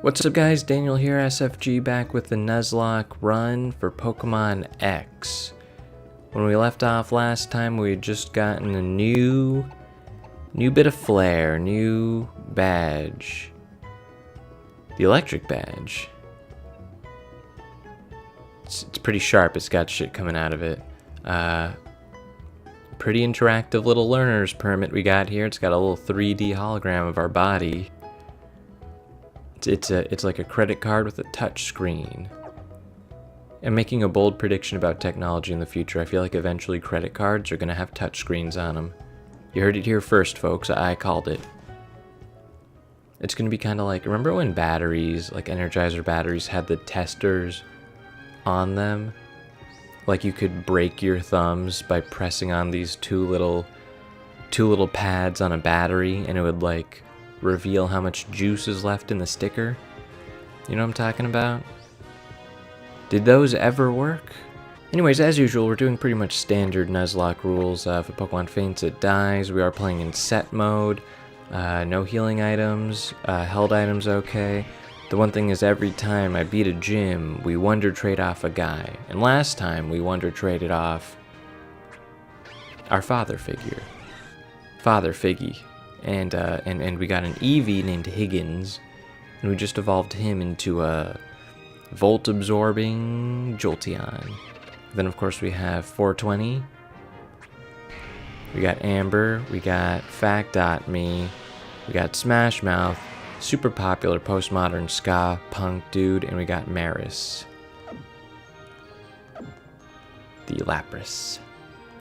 What's up guys, Daniel here, SFG, back with the Nuzlocke run for Pokemon X. When we left off last time, we had just gotten a new bit of flair, new badge. The electric badge. It's pretty sharp, it's got shit coming out of it. Pretty interactive little learner's permit we got here. It's got a little 3D hologram of our body. It's like a credit card with a touch screen. I'm making a bold prediction about technology in the future. I feel like eventually credit cards are going to have touch screens on them. You heard it here first, folks. I called it. It's going to be kind of like, remember when batteries, like Energizer batteries, had the testers on them? Like you could break your thumbs by pressing on these two little pads on a battery, and it would like reveal how much juice is left in the sticker. You know what I'm talking about? Did those ever work? Anyways, as usual, we're doing pretty much standard Nuzlocke rules. If a Pokemon faints, it dies. We are playing in set mode. No healing items. Held items okay. The one thing is, every time I beat a gym, we wonder trade off a guy. And last time, we wonder traded off our father figure. Father Figgy. And we got an Eevee named Higgins, and we just evolved him into a volt-absorbing Jolteon. Then of course we have 420, we got Amber, we got Fact.me, we got Smash Mouth, super popular postmodern ska punk dude, and we got Maris, the Lapras.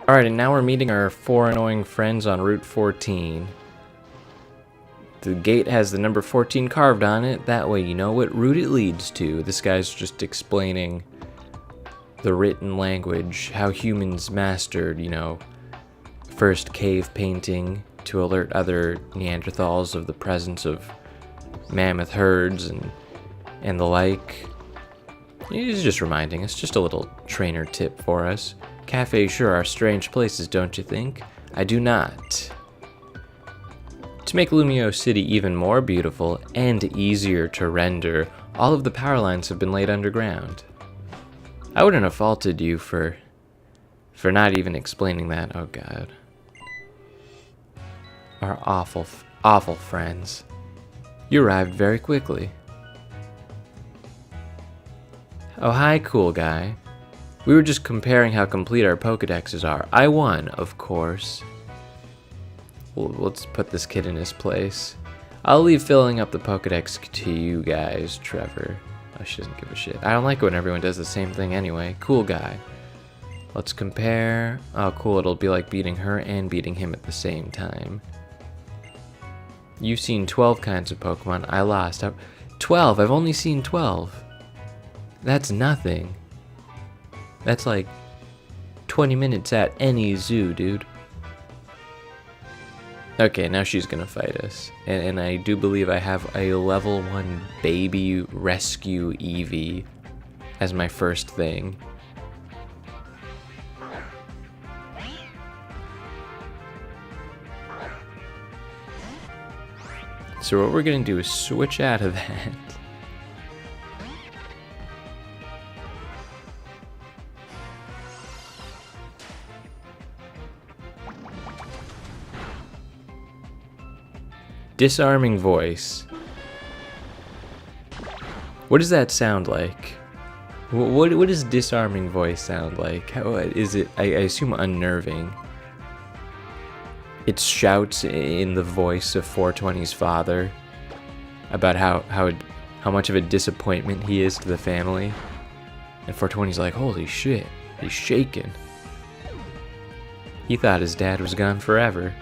Alright, and now we're meeting our 4 annoying friends on Route 14. The gate has the number 14 carved on it, that way you know what route it leads to. This guy's just explaining the written language, how humans mastered, you know, first cave painting to alert other Neanderthals of the presence of mammoth herds and the like. He's just reminding us, just a little trainer tip for us. Cafes sure are strange places, don't you think? I do not. To make Lumio City even more beautiful and easier to render, all of the power lines have been laid underground. I wouldn't have faulted you for not even explaining that. Oh god. Our awful friends. You arrived very quickly. Oh hi, cool guy. We were just comparing how complete our Pokedexes are. I won, of course. Well, let's put this kid in his place. I'll leave filling up the Pokedex to you guys, Trevor. Oh, she doesn't give a shit. I don't like it when everyone does the same thing anyway. Cool guy. Let's compare. Oh, cool. It'll be like beating her and beating him at the same time. You've seen 12 kinds of Pokemon. I lost. 12? I've only seen 12. That's nothing. That's like 20 minutes at any zoo, dude. Okay, now she's gonna fight us. And I do believe I have a level 1 baby rescue Eevee as my first thing. So what we're gonna do is switch out of that. Disarming voice. What does that sound like? What does disarming voice sound like? How is it? I assume unnerving. It shouts in the voice of 420's father about how much of a disappointment he is to the family. And 420's like, holy shit, he's shaking. He thought his dad was gone forever.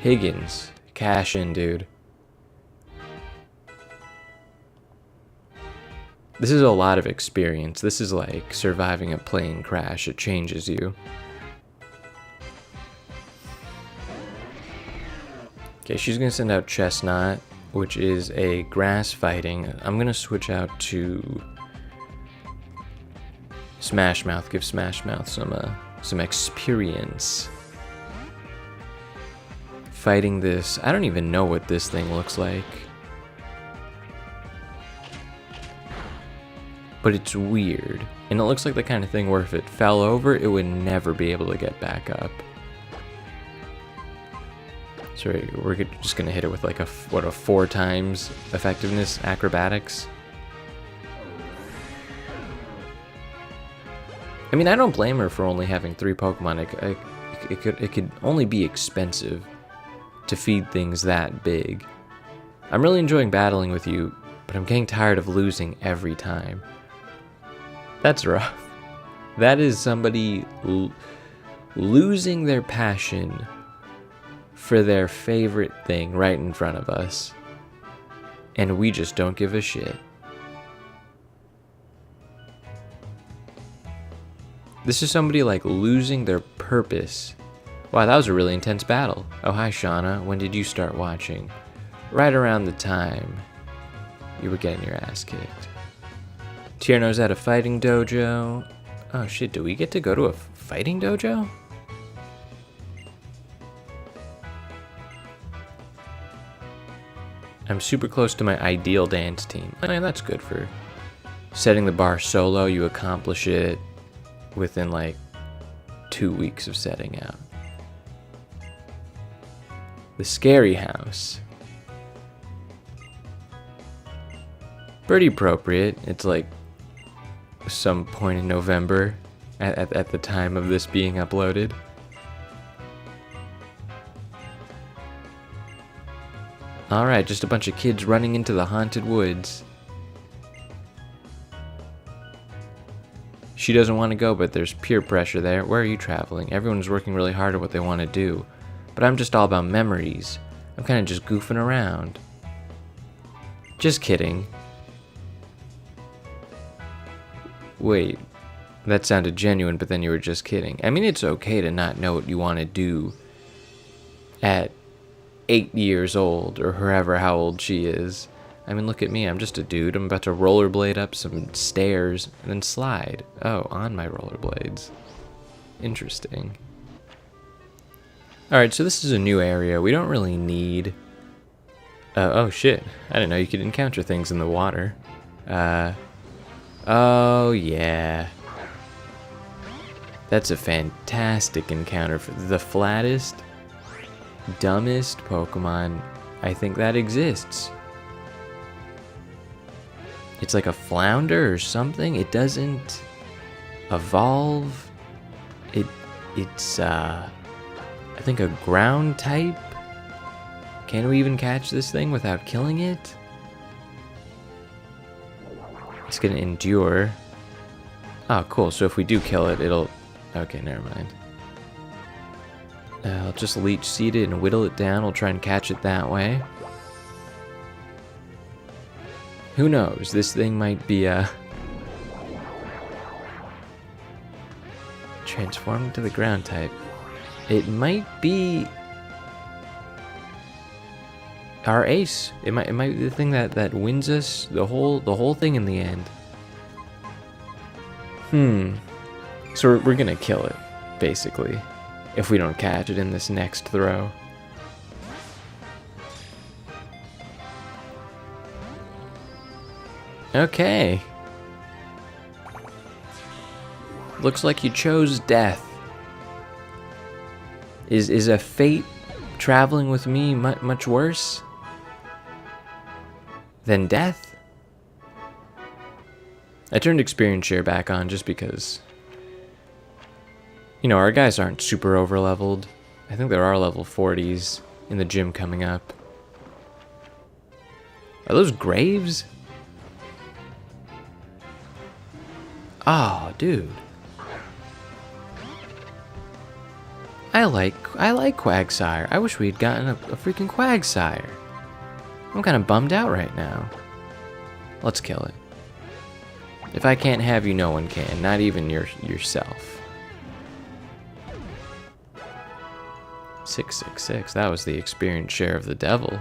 Higgins. Cash in, dude. This is a lot of experience. This is like surviving a plane crash. It changes you. Okay, she's gonna send out Chestnut, which is a grass fighting. I'm gonna switch out to Smash Mouth. Give Smash Mouth some experience. fighting this. I don't even know what this thing looks like. but it's weird. And it looks like the kind of thing where if it fell over, it would never be able to get back up. So we're just gonna hit it with like a 4 times effectiveness acrobatics. I mean, I don't blame her for only having 3 Pokemon. It could only be expensive to feed things that big. I'm really enjoying battling with you, but I'm getting tired of losing every time. That's rough. That is somebody losing their passion for their favorite thing right in front of us, and we just don't give a shit. This is somebody like losing their purpose. Wow, that was a really intense battle. Oh, hi Shauna, when did you start watching? Right around the time you were getting your ass kicked. Tierno's at a fighting dojo. Oh shit, do we get to go to a fighting dojo? I'm super close to my ideal dance team. I mean, that's good for setting the bar solo. You accomplish it within like 2 weeks of setting out. The scary house. Pretty appropriate. It's like some point in November at the time of this being uploaded. Alright, just a bunch of kids running into the haunted woods. She doesn't want to go, but there's peer pressure there. Where are you traveling? Everyone's working really hard at what they want to do. But I'm just all about memories. I'm kind of just goofing around. Just kidding. Wait, that sounded genuine, but then you were just kidding. I mean, it's okay to not know what you want to do at 8 years old, or however how old she is. I mean, look at me, I'm just a dude. I'm about to rollerblade up some stairs and then slide. Oh, on my rollerblades. Interesting. Alright, so this is a new area. We don't really need... oh shit, I didn't know you could encounter things in the water. Oh yeah. That's a fantastic encounter for the flattest, dumbest Pokemon I think that exists. It's like a flounder or something. It doesn't evolve. It's I think a ground type. Can we even catch this thing without killing it? It's gonna endure. Oh, cool. So if we do kill it, it'll... Okay, never mind. I'll just leech seed it and whittle it down. We'll try and catch it that way. Who knows? This thing might be transformed to the ground type. It might be our ace. It might be the thing that wins us the whole thing in the end. So we're gonna kill it, basically, if we don't catch it in this next throw. Okay. Looks like you chose death. Is a fate traveling with me much worse than death? I turned experience share back on just because, you know, our guys aren't super over leveled. I think there are level 40s in the gym coming up. Are those graves? Oh, dude. I like Quagsire. I wish we'd gotten a freaking Quagsire. I'm kind of bummed out right now. Let's kill it. If I can't have you, no one can. Not even yourself. 666. That was the experience share of the devil.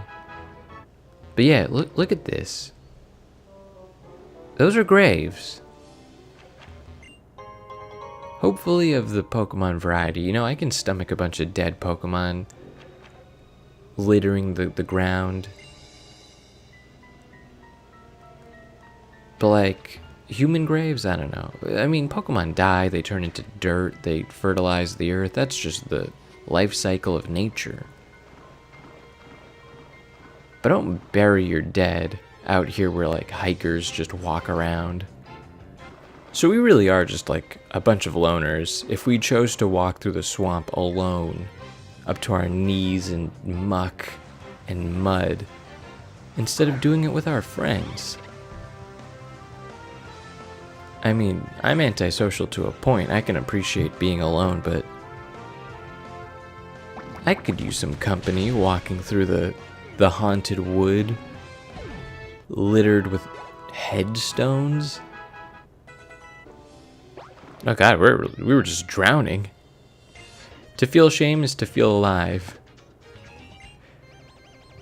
But yeah, look at this. Those are graves. Hopefully of the Pokemon variety. You know, I can stomach a bunch of dead Pokemon littering the ground. But like, human graves? I don't know. I mean, Pokemon die, they turn into dirt, they fertilize the earth. That's just the life cycle of nature. But don't bury your dead out here where like hikers just walk around. So we really are just like a bunch of loners. If we chose to walk through the swamp alone, up to our knees in muck and mud, instead of doing it with our friends. I mean, I'm antisocial to a point. I can appreciate being alone, but I could use some company walking through the haunted wood, littered with headstones. Oh god, we were just drowning. To feel shame is to feel alive.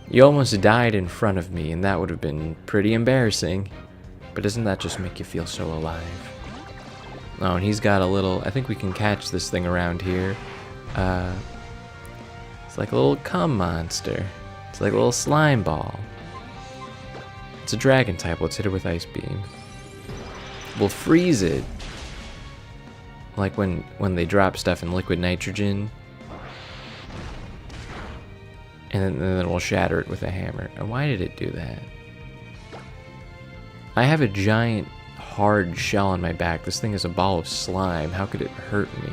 You almost died in front of me, and that would have been pretty embarrassing. But doesn't that just make you feel so alive? Oh, and he's got a little... I think we can catch this thing around here. It's like a little cum monster. It's like a little slime ball. It's a dragon type. Let's hit it with Ice Beam. We'll freeze it. Like when they drop stuff in liquid nitrogen. And then we'll shatter it with a hammer. And why did it do that? I have a giant hard shell on my back. This thing is a ball of slime. How could it hurt me?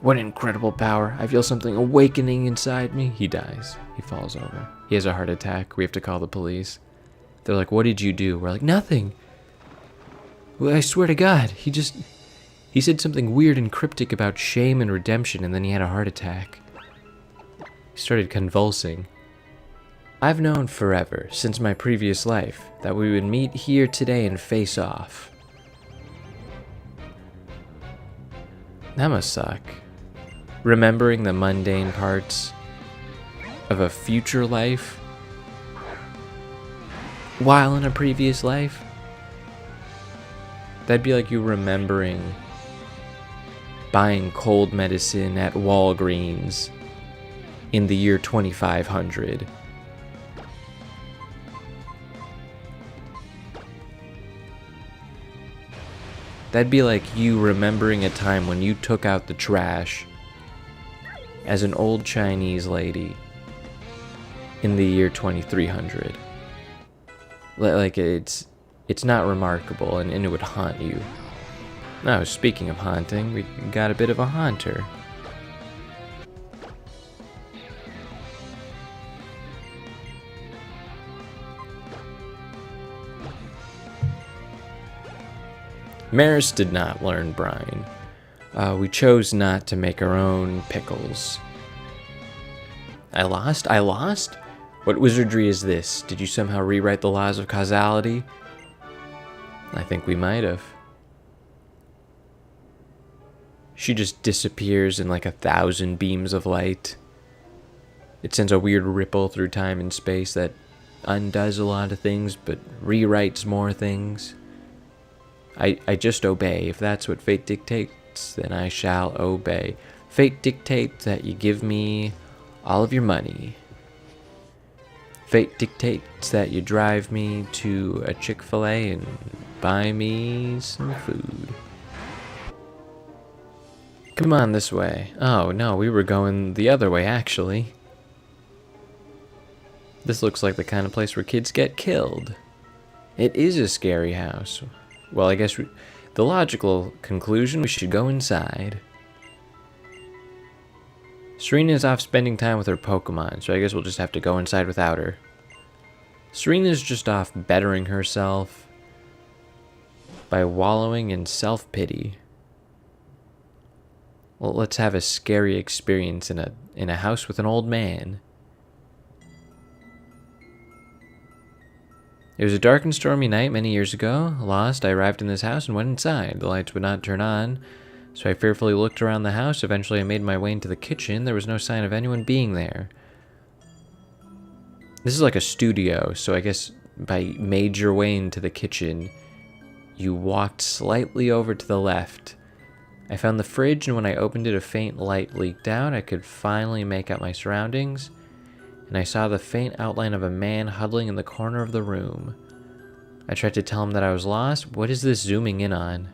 What incredible power. I feel something awakening inside me. He dies. He falls over. He has a heart attack. We have to call the police. They're like, what did you do? We're like, nothing. Well, I swear to God, he said something weird and cryptic about shame and redemption, and then he had a heart attack. He started convulsing. I've known forever, since my previous life, that we would meet here today and face off. That must suck. Remembering the mundane parts of a future life while in a previous life. That'd be like you remembering buying cold medicine at Walgreens in the year 2500. That'd be like you remembering a time when you took out the trash as an old Chinese lady in the year 2300. Like, it's not remarkable, and it would haunt you. Now, speaking of haunting, we got a bit of a haunter. Maris did not learn brine. We chose not to make our own pickles. I lost? What wizardry is this? Did you somehow rewrite the laws of causality? I think we might have. She just disappears in like 1,000 beams of light. It sends a weird ripple through time and space that undoes a lot of things, but rewrites more things. I just obey. If that's what fate dictates, then I shall obey. Fate dictates that you give me all of your money. Fate dictates that you drive me to a Chick-fil-A and buy me some food. Come on this way. Oh no, we were going the other way actually. This looks like the kind of place where kids get killed. It is a scary house. Well, I guess the logical conclusion, we should go inside. Serena's off spending time with her Pokemon, so I guess we'll just have to go inside without her. Serena's just off bettering herself by wallowing in self-pity. Well, let's have a scary experience in a house with an old man. It was a dark and stormy night many years ago. Lost, I arrived in this house and went inside. The lights would not turn on, so I fearfully looked around the house. Eventually, I made my way into the kitchen. There was no sign of anyone being there. This is like a studio, so I guess by made your way into the kitchen, you walked slightly over to the left. I found the fridge, and when I opened it, a faint light leaked out. I could finally make out my surroundings. and I saw the faint outline of a man huddling in the corner of the room. I tried to tell him that I was lost. What is this zooming in on?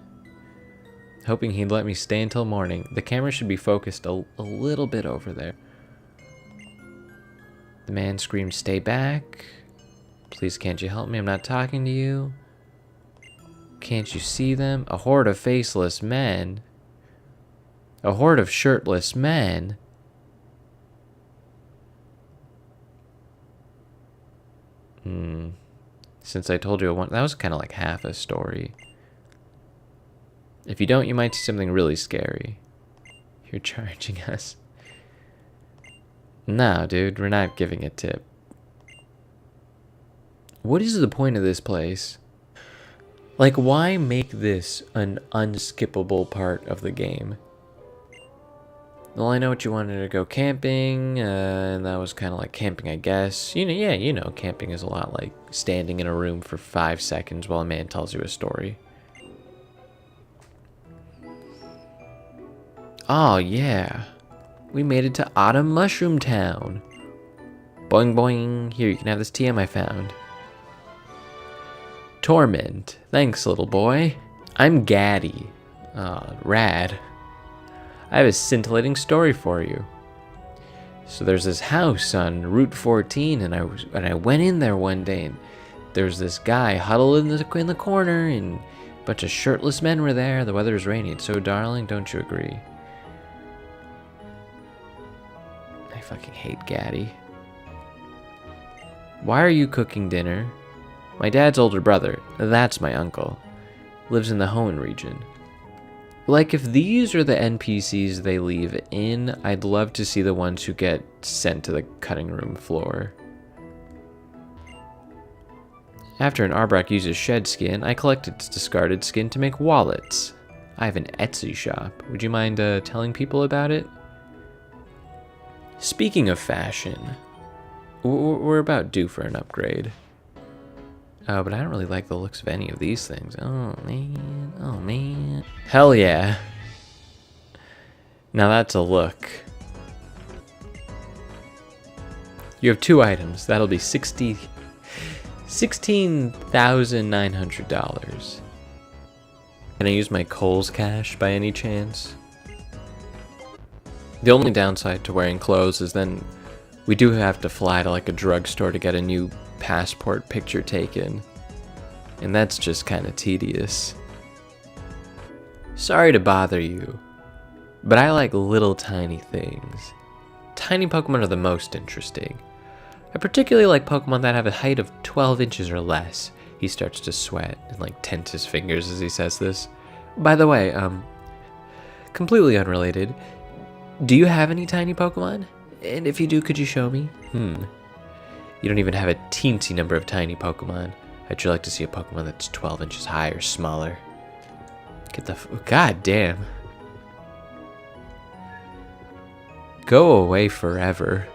Hoping he'd let me stay until morning. The camera should be focused a little bit over there. The man screamed, "Stay back. Please, can't you help me? I'm not talking to you. Can't you see them? A horde of faceless men. A horde of shirtless men." Since I told you that was kind of like half a story. If you don't, you might see something really scary. You're charging us. No, dude, we're not giving a tip. What is the point of this place? Like, why make this an unskippable part of the game? Well, I know what you wanted to go camping, and that was kind of like camping, I guess. You know, camping is a lot like standing in a room for 5 seconds while a man tells you a story. Oh, yeah. We made it to Autumn Mushroom Town. Boing, boing. Here, you can have this TM I found. Torment. Thanks, little boy. I'm Gaddy. Rad. I have a scintillating story for you. So there's this house on Route 14, and I went in there one day, and there's this guy huddled in the corner, and a bunch of shirtless men were there. The weather's rainy. It's so darling, don't you agree? I fucking hate Gaddy. Why are you cooking dinner? My dad's older brother, that's my uncle, lives in the Hoenn region. Like, if these are the NPCs they leave in, I'd love to see the ones who get sent to the cutting room floor. After an Arbrock uses shed skin, I collect its discarded skin to make wallets. I have an Etsy shop. Would you mind telling people about it? Speaking of fashion, we're about due for an upgrade. Oh, but I don't really like the looks of any of these things. Oh, man. Oh, man. Hell yeah. Now that's a look. You have 2 items. That'll be $16,900. Can I use my Kohl's cash by any chance? The only downside to wearing clothes is then we do have to fly to like a drugstore to get a new passport picture taken, and that's just kind of tedious. Sorry to bother you, but I like little tiny things. Tiny Pokemon are the most interesting. I particularly like Pokemon that have a height of 12 inches or less. He starts to sweat and like tense his fingers as he says this. By the way, completely unrelated, do you have any tiny Pokemon? And if you do, could you show me? You don't even have a teensy number of tiny Pokemon. I'd sure like to see a Pokemon that's 12 inches high or smaller. Get the God damn. Go away forever.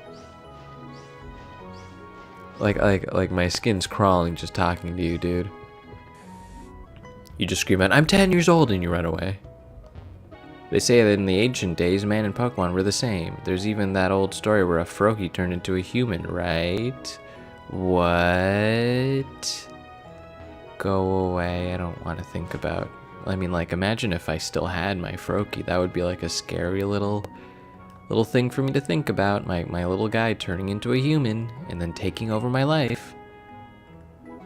Like my skin's crawling just talking to you, dude. You just scream out, "I'm 10 years old," and you run away. They say that in the ancient days, man and Pokemon were the same. There's even that old story where a Froakie turned into a human, right? What? Go away, I don't want to think about. I mean, like, imagine if I still had my Froakie. That would be like a scary little thing for me to think about. My little guy turning into a human and then taking over my life.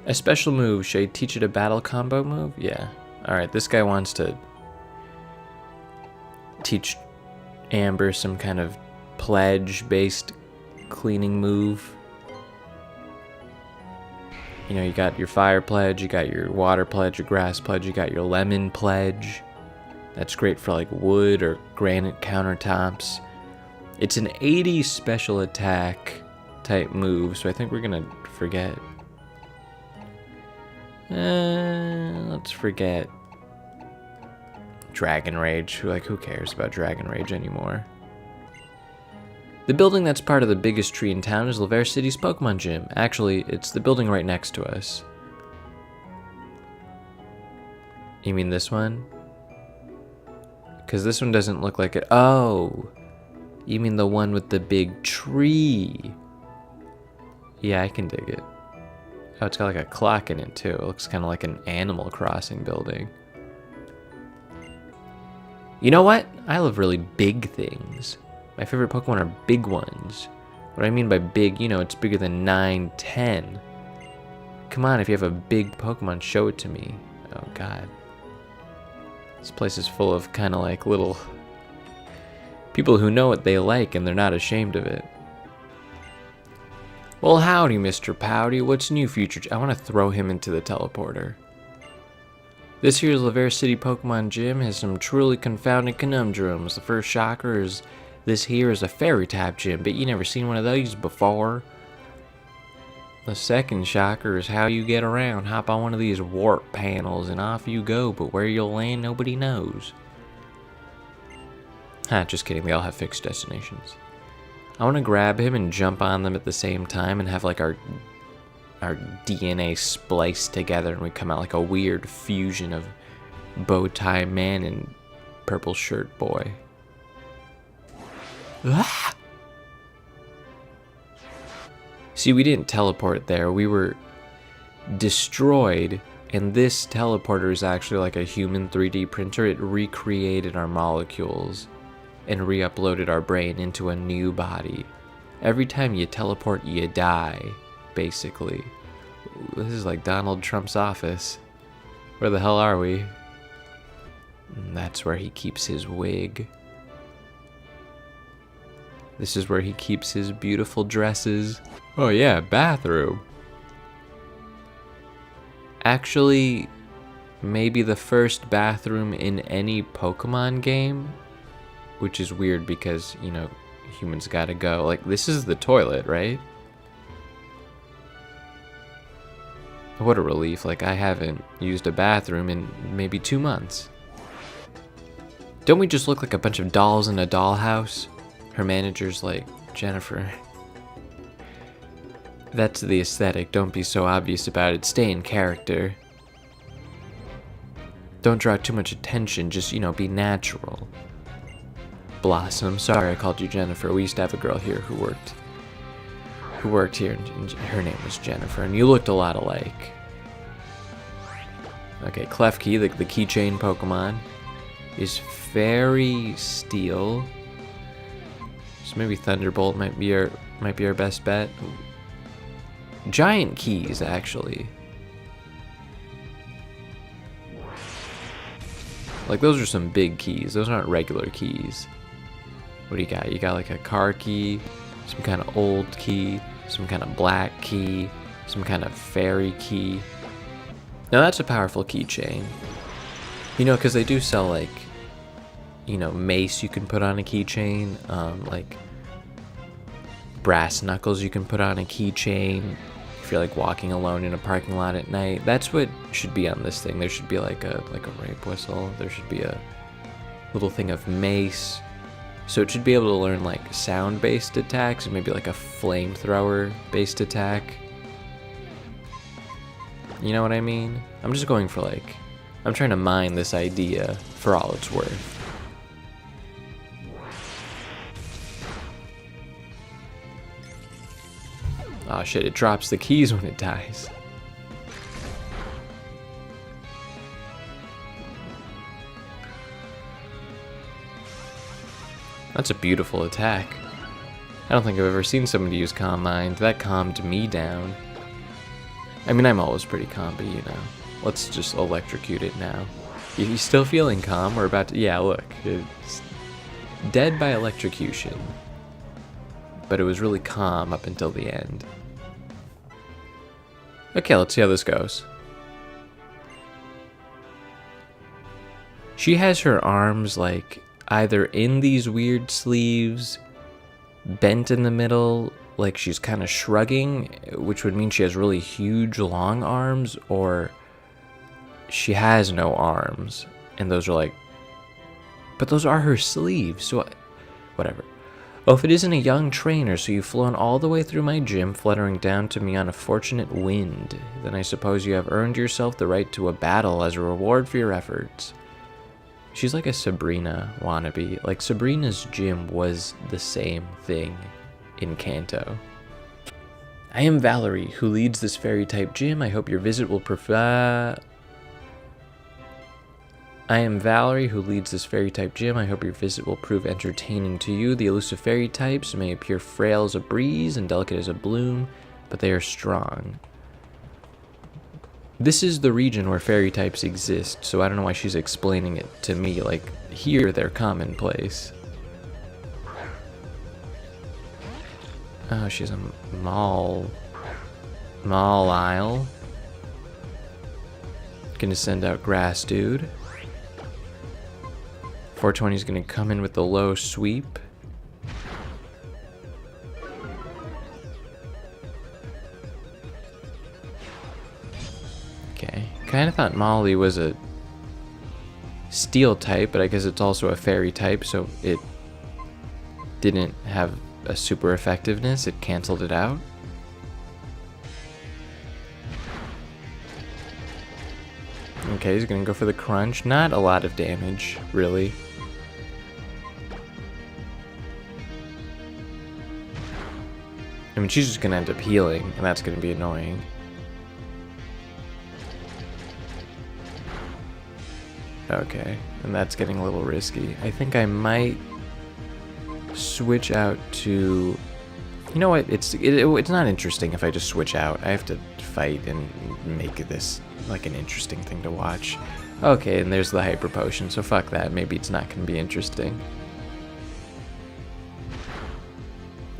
A special move. Should I teach it a battle combo move? Yeah. Alright, this guy wants to teach Amber some kind of pledge-based cleaning move. You know, you got your fire pledge, you got your water pledge, your grass pledge, you got your lemon pledge. That's great for like wood or granite countertops. It's an 80 special attack type move, so I think we're gonna forget. Let's forget Dragon Rage. Who cares about Dragon Rage anymore? The building that's part of the biggest tree in town is Laver City's Pokemon Gym. Actually, it's the building right next to us. You mean this one? Because this one doesn't look like it. Oh! You mean the one with the big tree? Yeah, I can dig it. Oh, it's got like a clock in it too. It looks kind of like an Animal Crossing building. You know what? I love really big things. My favorite Pokemon are big ones. What I mean by big, you know, it's bigger than 9, 10. Come on, if you have a big Pokemon, show it to me. Oh, God. This place is full of kind of like little people who know what they like and they're not ashamed of it. Well, howdy, Mr. Pouty. What's new, future? I want to throw him into the teleporter. This here's Laver City Pokemon Gym has some truly confounding conundrums. The first shocker is this here is a fairy type gym, but you never seen one of those before. The second shocker is how you get around. Hop on one of these warp panels and off you go, but where you'll land, nobody knows. Just kidding. They all have fixed destinations. I want to grab him and jump on them at the same time and have like our DNA spliced together and we come out like a weird fusion of bow tie man and purple shirt boy. Ah! See, we didn't teleport there. We were destroyed, and this teleporter is actually like a human 3D printer. It recreated our molecules and re-uploaded our brain into a new body. Every time you teleport, you die, basically. This is like Donald Trump's office. Where the hell are we? And that's where he keeps his wig. This is where he keeps his beautiful dresses. Oh yeah, bathroom. Actually, maybe the first bathroom in any Pokemon game. Which is weird because, you know, humans gotta go. Like, this is the toilet, right? What a relief. Like, I haven't used a bathroom in maybe 2 months. Don't we just look like a bunch of dolls in a dollhouse? Her manager's like, Jennifer. That's the aesthetic. Don't be so obvious about it. Stay in character. Don't draw too much attention. Just, you know, be natural. Blossom. Sorry I called you Jennifer. We used to have a girl here who worked here, and her name was Jennifer, and you looked a lot alike. Okay, Klefki, the keychain Pokemon, is Fairy Steel. So maybe Thunderbolt might be our best bet. Giant keys, actually. Like, those are some big keys. Those aren't regular keys. What do you got? You got like a car key, some kind of old key, some kind of black key, some kind of fairy key. Now that's a powerful keychain. You know, because they do sell like, you know, mace you can put on a keychain, like brass knuckles you can put on a keychain if you're like walking alone in a parking lot at night. That's what should be on this thing. There should be like a rape whistle. There should be a little thing of mace. So it should be able to learn like sound-based attacks and maybe like a flamethrower-based attack. You know what I mean? I'm just going for like, I'm trying to mine this idea for all it's worth. Oh shit, it drops the keys when it dies. That's a beautiful attack. I don't think I've ever seen somebody use Calm Mind. That calmed me down. I mean, I'm always pretty calm, but you know. Let's just electrocute it now. You still feeling calm? We're about to... Yeah, look. It's dead by electrocution. But it was really calm up until the end. Okay, let's see how this goes. She has her arms, like, either in these weird sleeves, bent in the middle, like she's kind of shrugging, which would mean she has really huge, long arms, or she has no arms, and those are like... But those are her sleeves, so... Whatever. Oh, if it isn't a young trainer, so you've flown all the way through my gym, fluttering down to me on a fortunate wind, then I suppose you have earned yourself the right to a battle as a reward for your efforts. She's like a Sabrina wannabe. Like, Sabrina's gym was the same thing in Kanto. I am Valerie, who leads this fairy-type gym. I hope your visit will I am Valerie, who leads this fairy-type gym. I hope your visit will prove entertaining to you. The elusive fairy types may appear frail as a breeze and delicate as a bloom, but they are strong. This is the region where fairy types exist, so I don't know why she's explaining it to me. Like, here they're commonplace. Oh, she's a Mall Isle. Gonna send out Grass Dude. 420 is gonna come in with the low sweep. Okay, kind of thought Molly was a steel type, but I guess it's also a fairy type, so it didn't have a super effectiveness. It canceled it out. Okay, he's gonna go for the crunch. Not a lot of damage, really. I mean, she's just gonna end up healing, and that's gonna be annoying. Okay, and that's getting a little risky. I think I might switch out to... You know what? It's not interesting if I just switch out. I have to fight and make this like an interesting thing to watch. Okay, and there's the hyper potion, so fuck that. Maybe it's not going to be interesting.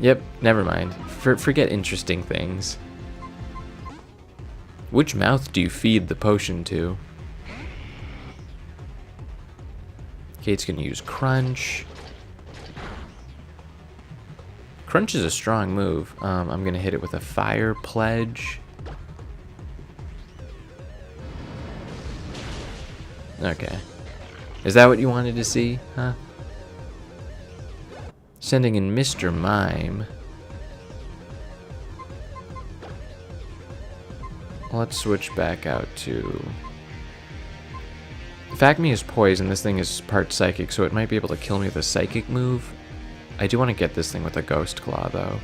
Yep, never mind. Forget interesting things. Which mouth do you feed the potion to? Okay, it's going to use Crunch. Crunch is a strong move. I'm going to hit it with a Fire Pledge. Okay. Is that what you wanted to see? Huh? Sending in Mr. Mime. Let's switch back out to... Facme is poison. This thing is part psychic, so it might be able to kill me with a psychic move. I do want to get this thing with a Ghost Claw, though.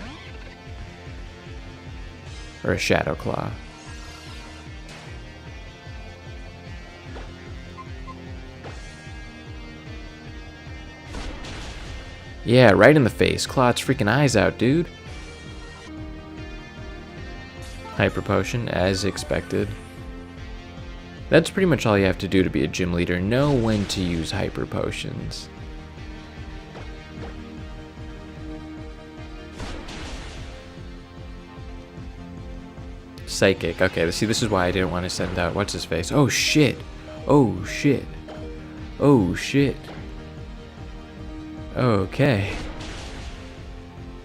Or a Shadow Claw. Yeah, right in the face. Claw its freaking eyes out, dude. Hyper Potion, as expected. That's pretty much all you have to do to be a gym leader. Know when to use Hyper Potions. Psychic. Okay, see, this is why I didn't want to send out what's-his-face. Oh, shit. Oh, shit. Oh, shit. Okay.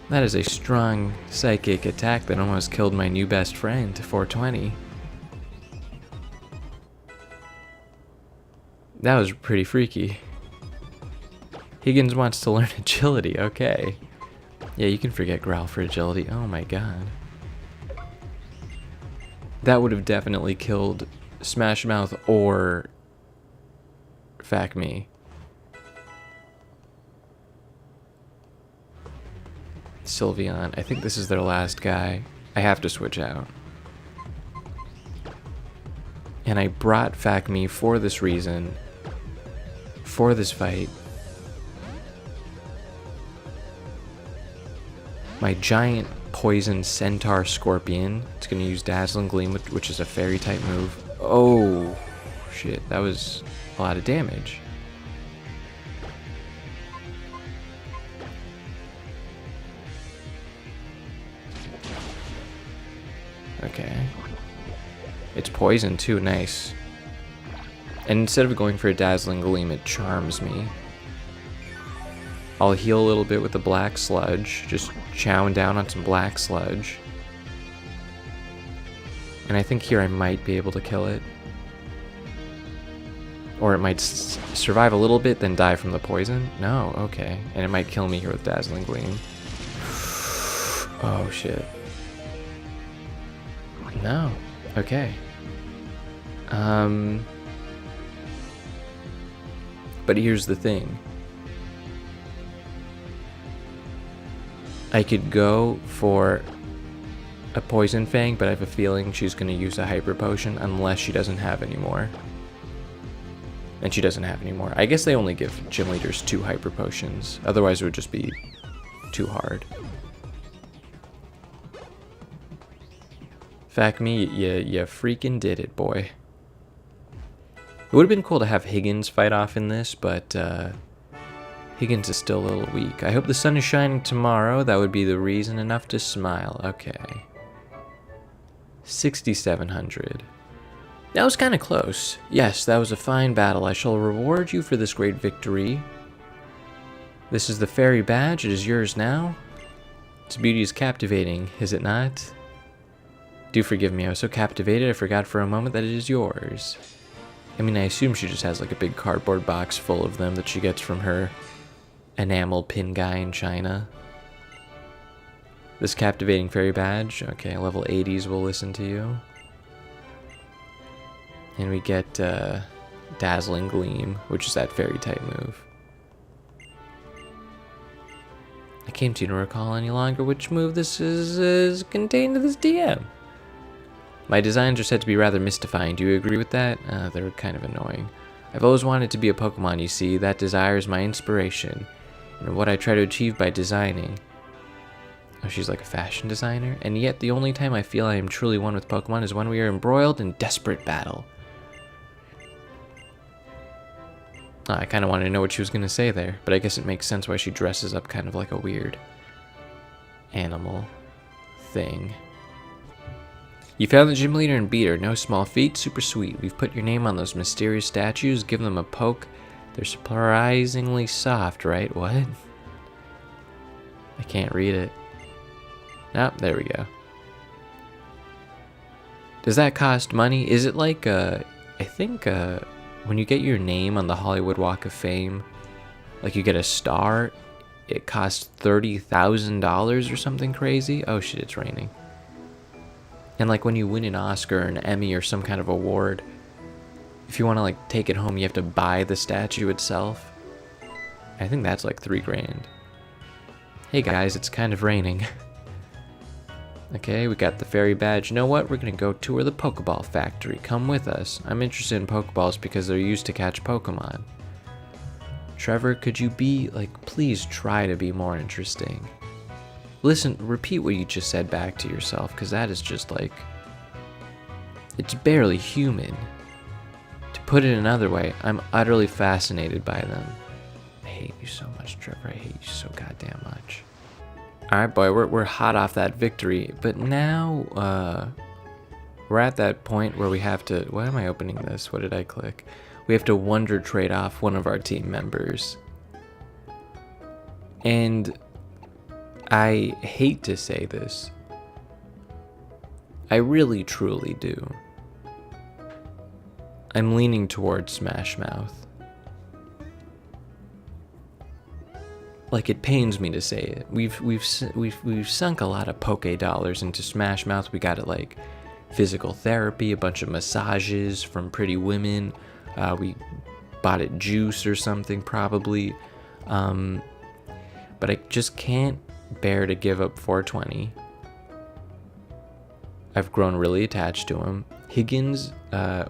That is a strong psychic attack that almost killed my new best friend, 420. That was pretty freaky. Higgins wants to learn agility. Okay. Yeah, you can forget Growl for agility. Oh my god. That would have definitely killed Smash Mouth or Facme. Sylveon. I think this is their last guy. I have to switch out. And I brought Facme for this reason. For this fight. My giant poison centaur scorpion. It's going to use Dazzling Gleam, which is a fairy type move. Oh, shit. That was a lot of damage. Okay. It's poison too, nice. And instead of going for a Dazzling Gleam, it charms me. I'll heal a little bit with the Black Sludge, just chowing down on some Black Sludge. And I think here I might be able to kill it. Or it might survive a little bit, then die from the poison? No, okay. And it might kill me here with Dazzling Gleam. Oh, shit. No. Okay. But here's the thing. I could go for a Poison Fang, but I have a feeling she's going to use a Hyper Potion unless she doesn't have any more. And she doesn't have any more. I guess they only give gym leaders 2 Hyper Potions. Otherwise it would just be too hard. Fact me, you freaking did it, boy. It would have been cool to have Higgins fight off in this, but Higgins is still a little weak. I hope the sun is shining tomorrow. That would be the reason enough to smile. Okay. 6,700. That was kind of close. Yes, that was a fine battle. I shall reward you for this great victory. This is the fairy badge. It is yours now. Its beauty is captivating, is it not? Do forgive me. I was so captivated I forgot for a moment that it is yours. I mean, I assume she just has like a big cardboard box full of them that she gets from her enamel pin guy in China. This captivating fairy badge. Okay, level 80s will listen to you. And we get Dazzling Gleam, which is that fairy type move. I came to recall any longer which move this is contained in this DM. My designs are said to be rather mystifying. Do you agree with that? They're kind of annoying. I've always wanted to be a Pokemon, you see. That desire is my inspiration. And what I try to achieve by designing. Oh, she's like a fashion designer? And yet the only time I feel I am truly one with Pokemon is when we are embroiled in desperate battle. Oh, I kind of wanted to know what she was going to say there. But I guess it makes sense why she dresses up kind of like a weird animal thing. You found the gym leader and beat her. No small feat. Super sweet. We've put your name on those mysterious statues. Give them a poke. They're surprisingly soft, right? What? I can't read it. Oh, there we go. Does that cost money? Is it like, I think, when you get your name on the Hollywood Walk of Fame, like you get a star, it costs $30,000 or something crazy? Oh shit, it's raining. And like when you win an Oscar or an Emmy or some kind of award, if you want to like take it home, you have to buy the statue itself. I think that's like $3 grand. Hey guys, it's kind of raining. Okay, we got the fairy badge. You know what? We're gonna go tour the Pokeball factory. Come with us. I'm interested in Pokeballs because they're used to catch Pokemon. Trevor, could you be, like, please try to be more interesting. Listen, repeat what you just said back to yourself, because that is just like, it's barely human. To put it another way, I'm utterly fascinated by them. I hate you so much, Trevor. I hate you so goddamn much. Alright, boy, we're hot off that victory, but now, we're at that point where we have to, why am I opening this? What did I click? We have to wonder trade off one of our team members. And I hate to say this. I really, truly do. I'm leaning towards Smash Mouth. Like, it pains me to say it. We've sunk a lot of Poke dollars into Smash Mouth. We got it like physical therapy, a bunch of massages from pretty women. We bought it juice or something probably. But I just can't bear to give up 420. I've grown really attached to him. Higgins,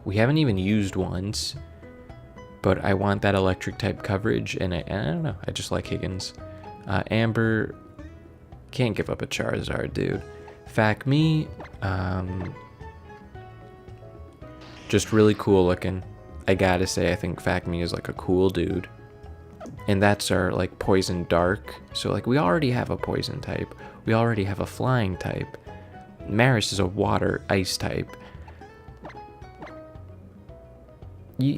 we haven't even used once, but I want that electric type coverage, and I don't know, I just like Higgins. Amber, can't give up a Charizard, dude. Fact me, just really cool looking. I gotta say, I think Fact me is like a cool dude. And that's our, like, Poison Dark. So, like, we already have a Poison type. We already have a Flying type. Maris is a Water Ice type. He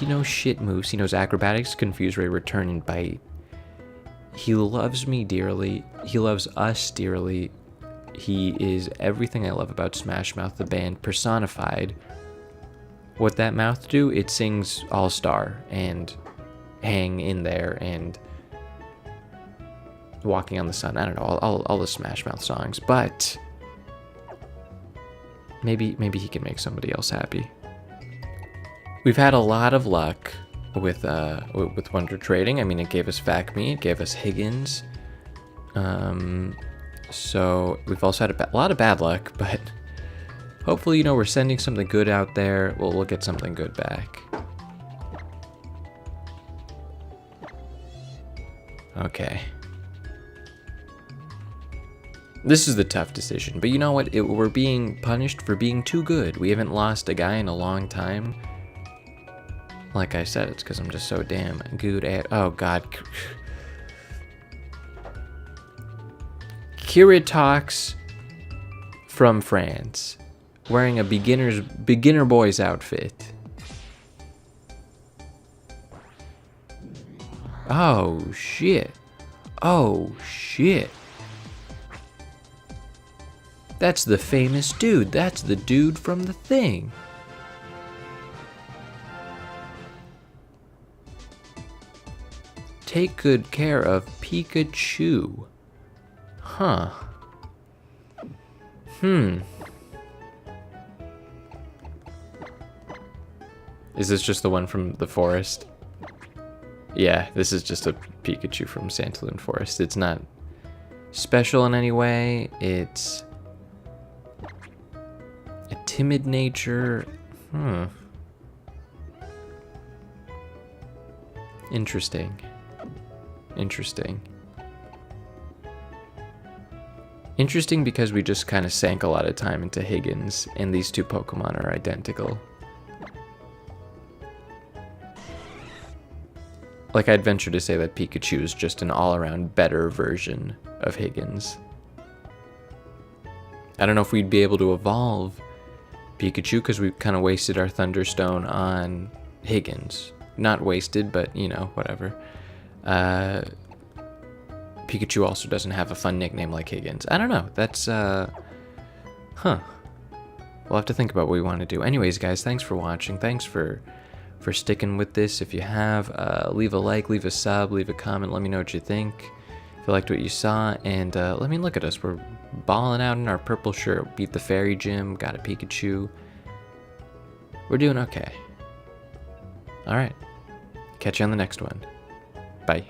knows shit moves. He knows Acrobatics, Confuse Ray, Return, and Bite. He loves me dearly. He loves us dearly. He is everything I love about Smash Mouth, the band, personified. What that mouth do? It sings All-Star and Hang in There and Walking on the Sun. I don't know, all the Smash Mouth songs, but maybe he can make somebody else happy. We've had a lot of luck with Wonder Trading. I mean, it gave us Fact Me, it gave us Higgins. So we've also had a lot of bad luck, but hopefully, you know, we're sending something good out there. We'll get something good back. Okay. This is the tough decision, but you know what? We're being punished for being too good. We haven't lost a guy in a long time. Like I said, it's because I'm just so damn good at... Oh, God. Kiritox from France, wearing a beginner boy's outfit. Oh, shit. Oh, shit. That's the famous dude. That's the dude from the thing. Take good care of Pikachu. Huh. Is this just the one from the forest? Yeah, this is just a Pikachu from Santaloon Forest. It's not special in any way. It's a timid nature. Interesting. Interesting. Interesting because we just kind of sank a lot of time into Higgins, and these two Pokemon are identical. Like, I'd venture to say that Pikachu is just an all-around better version of Higgins. I don't know if we'd be able to evolve Pikachu because we kind of wasted our Thunderstone on Higgins. Not wasted, but, you know, whatever. Pikachu also doesn't have a fun nickname like Higgins. I don't know. That's, We'll have to think about what we want to do. Anyways, guys, thanks for watching. Thanks for sticking with this. If you have, leave a like, leave a sub, leave a comment. Let me know what you think. If you liked what you saw. And, let me look at us. We're balling out in our purple shirt. Beat the fairy gym. Got a Pikachu. We're doing okay. Alright. Catch you on the next one. Bye.